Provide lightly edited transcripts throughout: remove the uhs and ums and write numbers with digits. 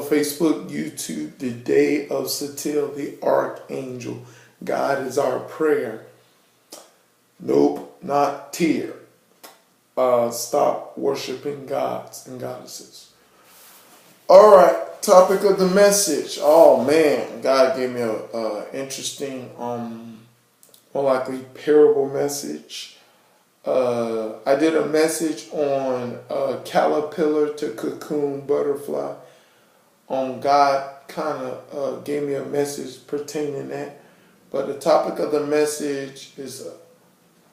Facebook, YouTube, the day of Satil, the Archangel. God is our prayer. Nope, not tear. Stop worshiping gods and goddesses. All right, topic of the message. Oh man, God gave me a interesting, more likely parable message. I did a message on caterpillar to cocoon butterfly. God kind of gave me a message pertaining that. But the topic of the message is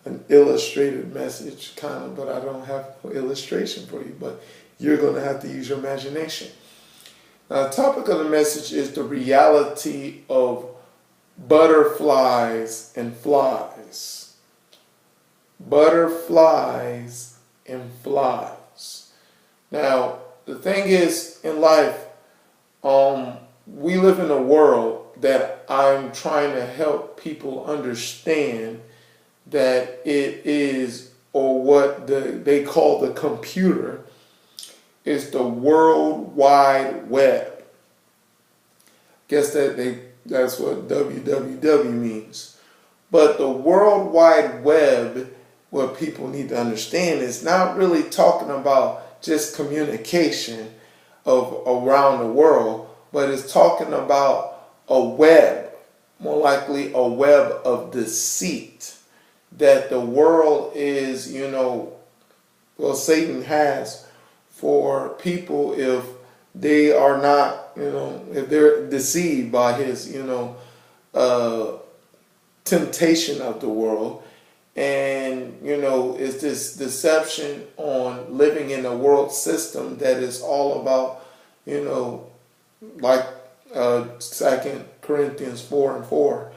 an illustrated message, kind of, but I don't have an illustration for you. But you're going to have to use your imagination. Now, the topic of the message is the reality of butterflies and flies. Butterflies and flies. Now, the thing is, in life, we live in a world that I'm trying to help people understand that it is, or what they call the computer, is the World Wide Web. Guess that's what www means. But the World Wide Web, what people need to understand, is not really talking about just communication of around the world, but it's talking about a web, more likely a web of deceit, that the world is, Satan has for people if they are not, if they're deceived by his, temptation of the world. And, it's this deception on living in a world system that is all about, like 2 Corinthians 4:4,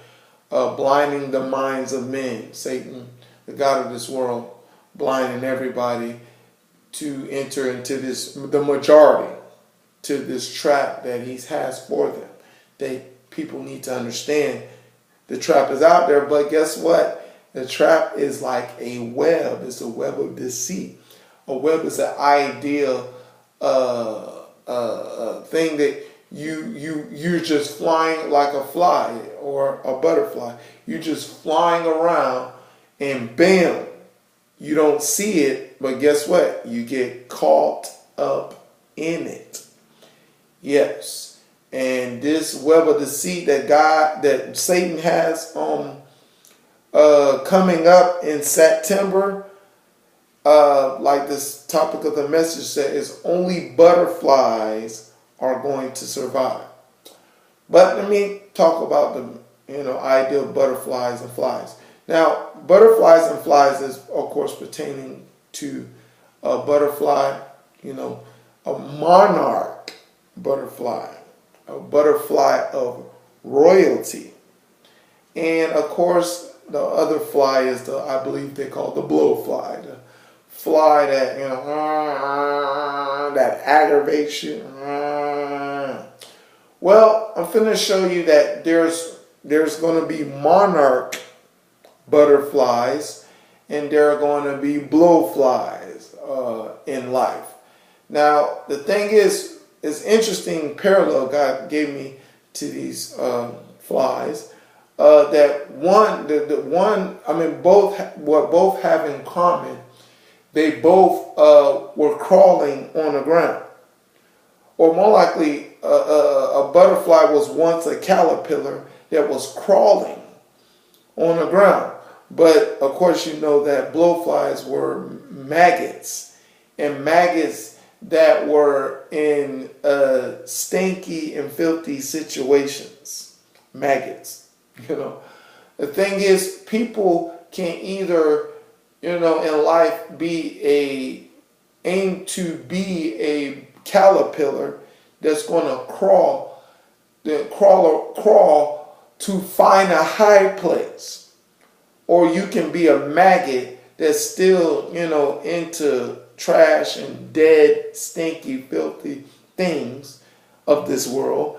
blinding the minds of men. Satan, the god of this world, blinding everybody to enter into the majority, to this trap that he has for them. People need to understand the trap is out there, but guess what? The trap is like a web. It's a web of deceit. A web is an ideal thing that you're just flying like a fly or a butterfly. You're just flying around and bam, you don't see it, but guess what? You get caught up in it. Yes. And this web of deceit that Satan has coming up in September, like this topic of the message says, only butterflies are going to survive. But let me talk about the idea of butterflies and flies. Now, butterflies and flies is of course pertaining to a butterfly, a monarch butterfly, a butterfly of royalty, and of course the other fly is I believe they call the blowfly, the fly that that aggravation. Well, I'm finna show you that there's going to be monarch butterflies and there are going to be blowflies in life. Now, the thing is interesting parallel God gave me to these flies. That both have in common, they both were crawling on the ground. Or more likely, a butterfly was once a caterpillar that was crawling on the ground. But of course, you know that blowflies were maggots, and maggots that were in stinky and filthy situations. Maggots. The thing is, people can either, in life aim to be a caterpillar that's going to crawl to find a high place, or you can be a maggot that's still, into trash and dead, stinky, filthy things of this world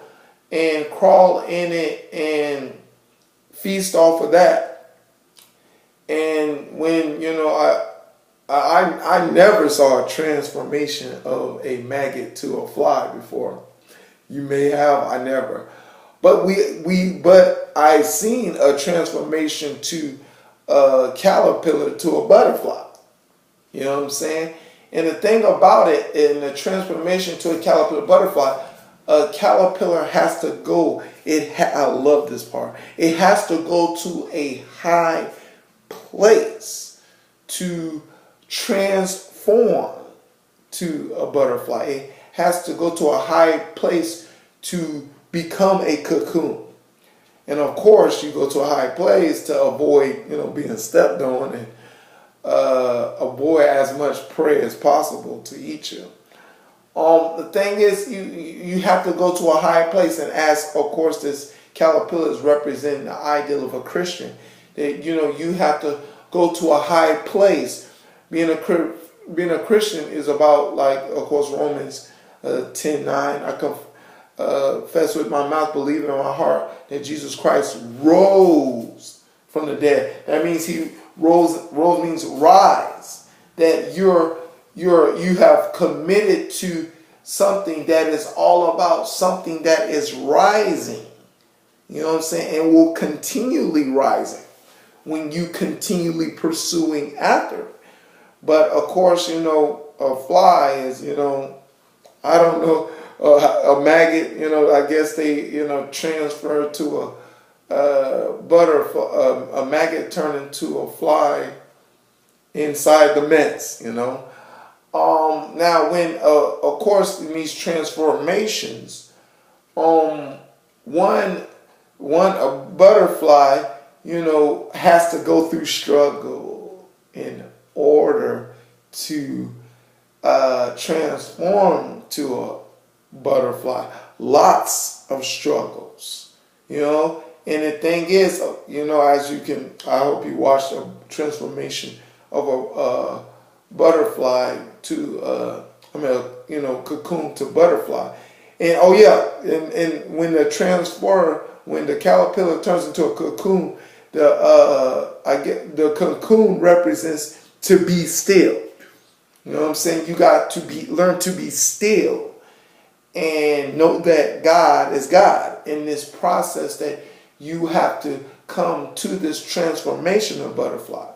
and crawl in it and feast off of that. And when, I never saw a transformation of a maggot to a fly before. You may have, I never. But I seen a transformation to a caterpillar to a butterfly. You know what I'm saying? And the thing about it, in the transformation to a caterpillar butterfly, a caterpillar has to go. I love this part. It has to go to a high place to transform to a butterfly. It has to go to a high place to become a cocoon. And of course, you go to a high place to avoid, being stepped on, and avoid as much prey as possible to eat you. The thing is, you have to go to a high place, and as of course this caterpillar is representing the ideal of a Christian, that you have to go to a high place. Being a Christian is about, like, of course, Romans 10:9. I confess with my mouth, believe in my heart that Jesus Christ rose from the dead. That means he rose means rise. That you have committed to something that is all about something that is rising. You know what I'm saying? And will continually rising when you continually pursuing after it. But of course, a fly is, I don't know, a maggot, I guess they, transfer to a butterfly, a maggot turn into a fly inside the mess, Now, when, of course, in these transformations, a butterfly, has to go through struggle in order to transform to a butterfly. Lots of struggles, And the thing is, as you can, I hope you watched a transformation of a butterfly to cocoon to butterfly. And and when the caterpillar turns into a cocoon, the cocoon represents to be still. You know what I'm saying? You got to learn to be still and know that God is God in this process, that you have to come to this transformation of butterfly.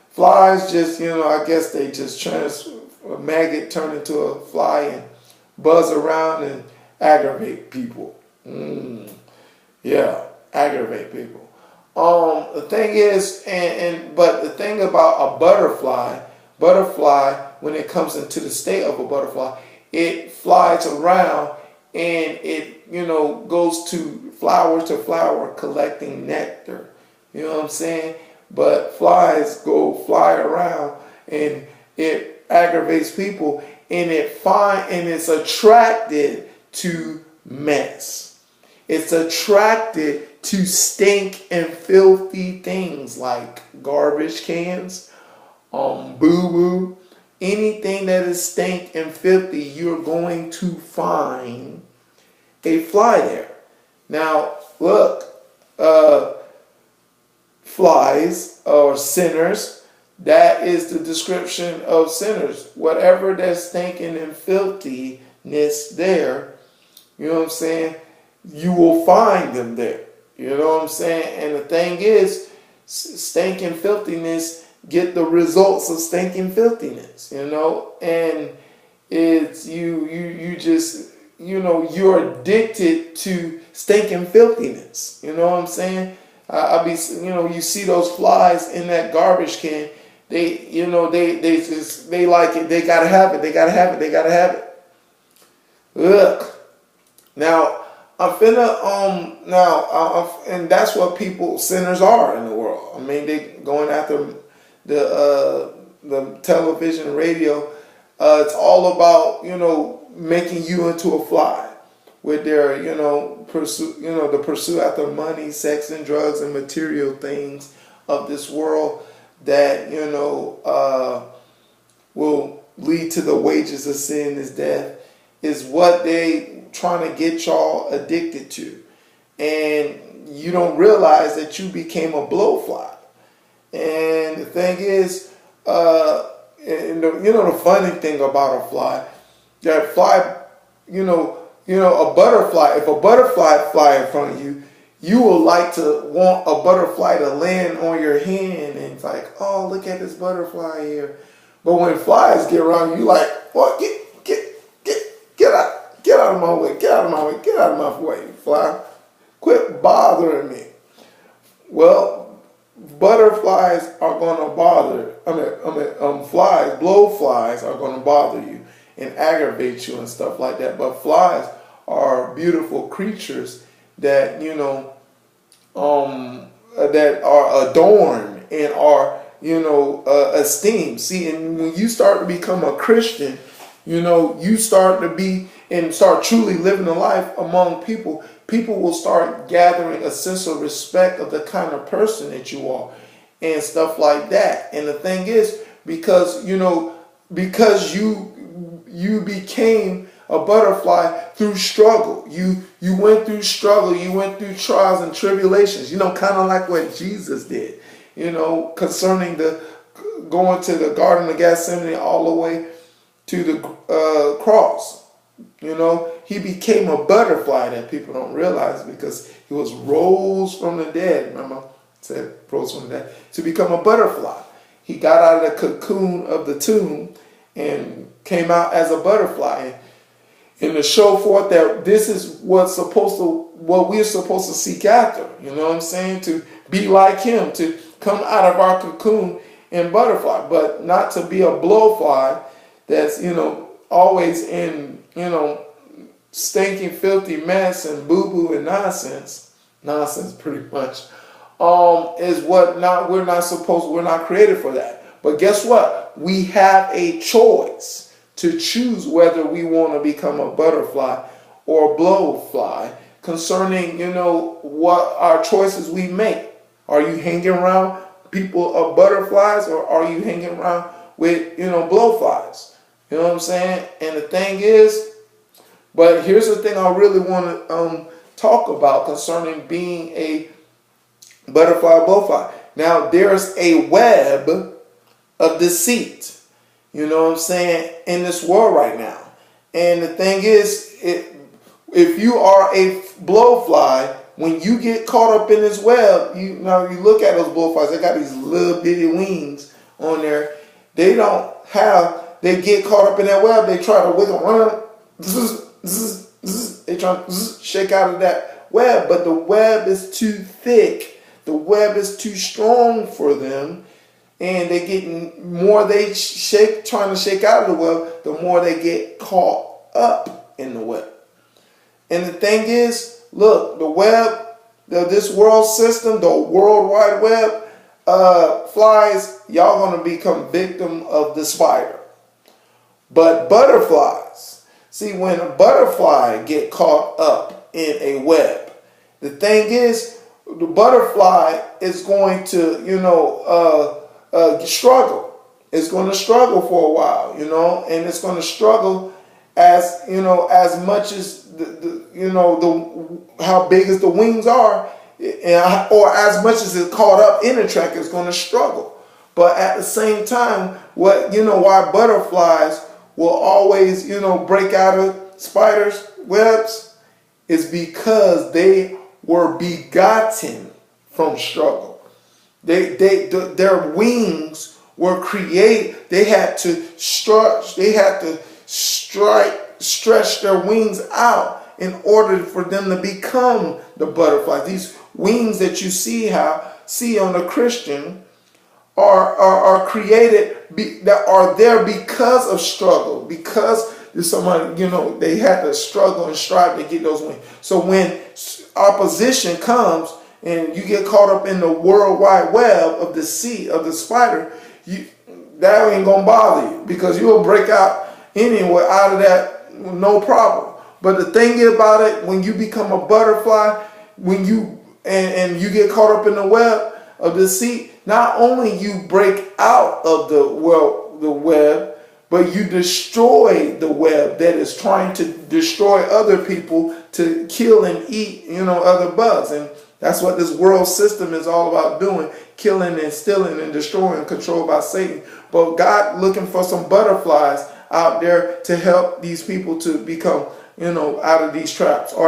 Flies just, I guess they just a maggot turn into a fly and buzz around and aggravate people. Yeah, aggravate people. The thing is, but the thing about a butterfly, when it comes into the state of a butterfly, it flies around and it, goes to flower collecting nectar. You know what I'm saying? But flies fly around and it aggravates people, and it's attracted to mess. It's attracted to stink and filthy things like garbage cans, boo-boo. Anything that is stink and filthy, you're going to find a fly there. Now, look, flies or sinners, that is the description of sinners. Whatever that's stinking and filthiness there, you know what I'm saying, you will find them there. You know what I'm saying? And the thing is, stinking filthiness get the results of stinking filthiness, and it's you just, you're addicted to stinking filthiness. You know what I'm saying? You see those flies in that garbage can. They like it. They gotta have it. They gotta have it. They gotta have it. Look, now I'm finna and that's what sinners are in the world. I mean, they going after the television, radio. It's all about making you into a fly with their the pursuit after money, sex, and drugs and material things of this world that will lead to the wages of sin is death, is what they trying to get y'all addicted to, and you don't realize that you became a blowfly. And the thing is, the funny thing about a fly, that fly, a butterfly, if a butterfly fly in front of you, you will like to want a butterfly to land on your hand, and it's like, oh, look at this butterfly here. But when flies get around you, like, what? Get out of my way, get out of my way, get out of my way, fly. Quit bothering me. Well, butterflies are going to bother, flies, blowflies are going to bother you and aggravate you and stuff like that. But flies are beautiful creatures that, that are adorned and are, esteemed. See, and when you start to become a Christian, you start to be and start truly living a life among people, people will start gathering a sense of respect of the kind of person that you are and stuff like that. And the thing is, because you became a butterfly through struggle. You went through struggle, you went through trials and tribulations, kind of like what Jesus did, concerning the going to the Garden of Gethsemane all the way to the cross. He became a butterfly that people don't realize because he was rose from the dead. Remember, I said rose from the dead. To become a butterfly, he got out of the cocoon of the tomb and came out as a butterfly. And to show forth that this is what we're supposed to seek after. You know what I'm saying? To be like him, to come out of our cocoon and butterfly, but not to be a blowfly that's, always in, stinking, filthy mess and boo-boo and nonsense pretty much, is we're not created for that. But guess what? We have a choice to choose whether we want to become a butterfly or a blowfly concerning, what our choices we make. Are you hanging around people of butterflies, or are you hanging around with, blowflies? You know what I'm saying? And the thing is, but here's the thing I really want to talk about concerning being a butterfly or blowfly. Now, there's a web of deceit, you know what I'm saying, in this world right now. And the thing is, if you are a blowfly, when you get caught up in this web, you look at those blowflies, they got these little bitty wings on there. They get caught up in that web, they try to wiggle around, they try to shake out of that web, but the web is too thick, the web is too strong for them, and they get more trying to shake out of the web, the more they get caught up in the web. And the thing is, look, the web, this world system, the World Wide Web, flies, y'all gonna become victim of the spider. But butterflies, see, when a butterfly get caught up in a web, the thing is, the butterfly is going to, struggle. It's going to struggle for a while, and it's going to struggle as, as much as how big as the wings are, or as much as it's caught up in the track, it's going to struggle. But at the same time, why butterflies will always, break out of spiders' webs is because they were begotten from struggle. Their wings were created. They had to stretch their wings out in order for them to become the butterflies. These wings that you see on a Christian are created, that are there because of struggle, because somebody, they had to struggle and strive to get those wings. So when opposition comes and you get caught up in the World Wide Web of the spider, that ain't gonna bother you, because you'll break out anywhere out of that, no problem. But the thing about it, when you become a butterfly, when you and you get caught up in the web of deceit, not only you break out of the web, but you destroy the web that is trying to destroy other people, to kill and eat, other bugs. And that's what this world system is all about doing, killing and stealing and destroying, controlled by Satan. But God looking for some butterflies out there to help these people to become, out of these traps. All right.